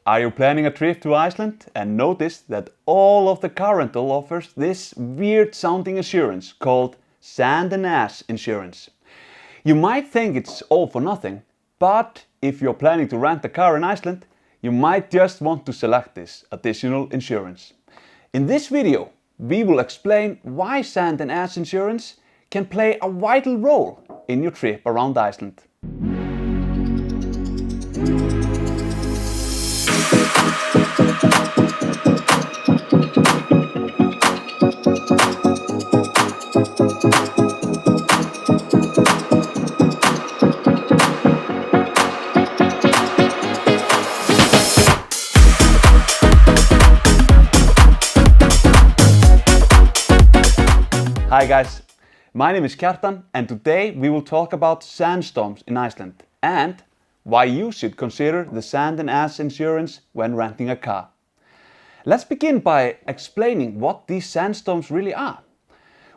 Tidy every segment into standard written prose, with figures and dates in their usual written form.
Are you planning a trip to Iceland and notice that all of the car rental offers this weird sounding insurance called sand and ash insurance? You might think it's all for nothing, but if you're planning to rent a car in Iceland, you might just want to select this additional insurance. In this video, we will explain why sand and ash insurance can play a vital role in your trip around Iceland. Hi guys, my name is Kjartan and today we will talk about sandstorms in Iceland and why you should consider the sand and ash insurance when renting a car. Let's begin by explaining what these sandstorms really are.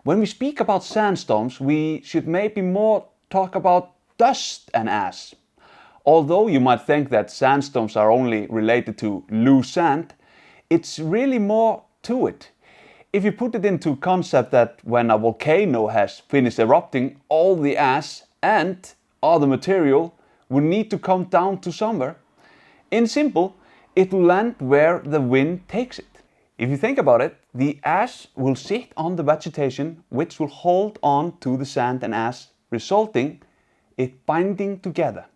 When we speak about sandstorms, we should maybe more talk about dust and ash. Although you might think that sandstorms are only related to loose sand, it's really more to it. If you put it into concept that when a volcano has finished erupting, all the ash and other material will need to come down to somewhere. In simple, it will land where the wind takes it. If you think about it, the ash will sit on the vegetation which will hold on to the sand and ash, resulting it binding together.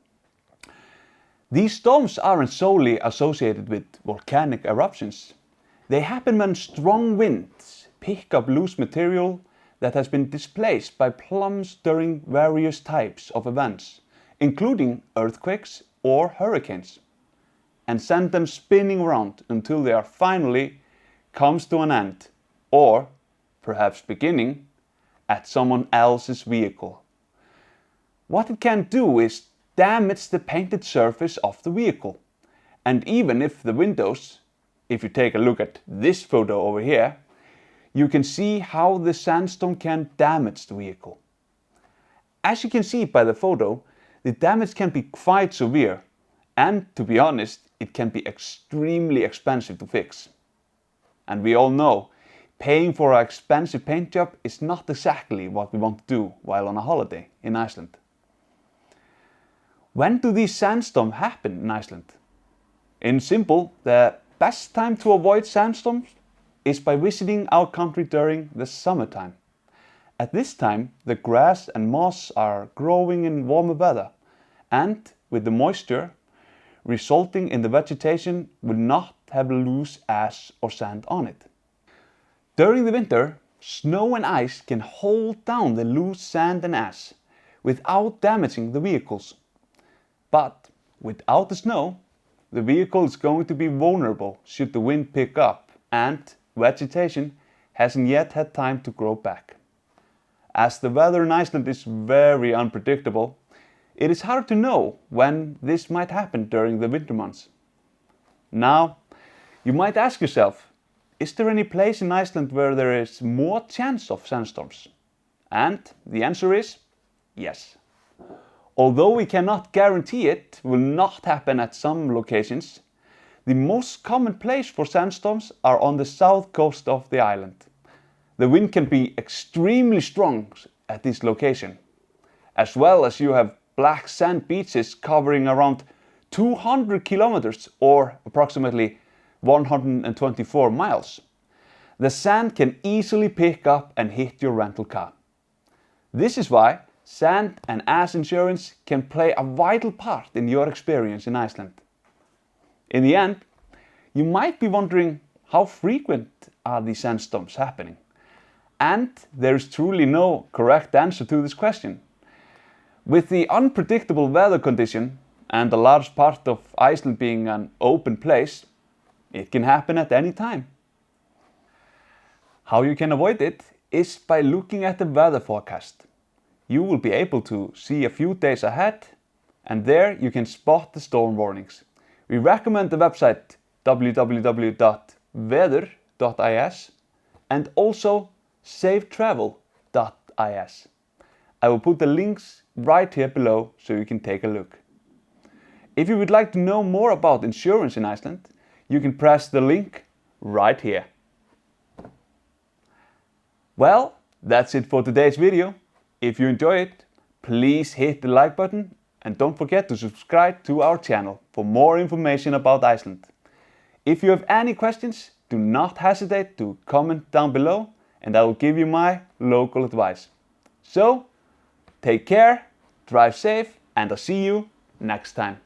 These storms aren't solely associated with volcanic eruptions. They happen when strong winds pick up loose material that has been displaced by plumes during various types of events, including earthquakes or hurricanes, and send them spinning around until they are finally comes to an end, or perhaps beginning, at someone else's vehicle. What it can do is damage the painted surface of the vehicle, and even if the windows, if you take a look at this photo over here, you can see how the sandstorm can damage the vehicle. As you can see by the photo, the damage can be quite severe, and to be honest, it can be extremely expensive to fix. And we all know, paying for an expensive paint job is not exactly what we want to do while on a holiday in Iceland. When do these sandstorms happen in Iceland? In simple, the best time to avoid sandstorms is by visiting our country during the summertime. At this time, the grass and moss are growing in warmer weather, and with the moisture resulting in the vegetation will not have loose ash or sand on it. During the winter, snow and ice can hold down the loose sand and ash without damaging the vehicles. But without the snow, the vehicle is going to be vulnerable should the wind pick up and vegetation hasn't yet had time to grow back. As the weather in Iceland is very unpredictable, it is hard to know when this might happen during the winter months. Now, you might ask yourself, is there any place in Iceland where there is more chance of sandstorms? And the answer is yes. Although we cannot guarantee it will not happen at some locations, the most common place for sandstorms are on the south coast of the island. The wind can be extremely strong at this location, as well as you have black sand beaches covering around 200 kilometers or approximately 124 miles. The sand can easily pick up and hit your rental car. This is why sand and ash insurance can play a vital part in your experience in Iceland. In the end, you might be wondering how frequent are these sandstorms happening? And there is truly no correct answer to this question. With the unpredictable weather condition and a large part of Iceland being an open place, it can happen at any time. How you can avoid it is by looking at the weather forecast. You will be able to see a few days ahead, and there you can spot the storm warnings. We recommend the website www.weather.is and also safetravel.is. I will put the links right here below so you can take a look. If you would like to know more about insurance in Iceland, you can press the link right here. Well, that's it for today's video. If you enjoy it, please hit the like button and don't forget to subscribe to our channel for more information about Iceland. If you have any questions, do not hesitate to comment down below and I will give you my local advice. So, take care, drive safe, and I'll see you next time.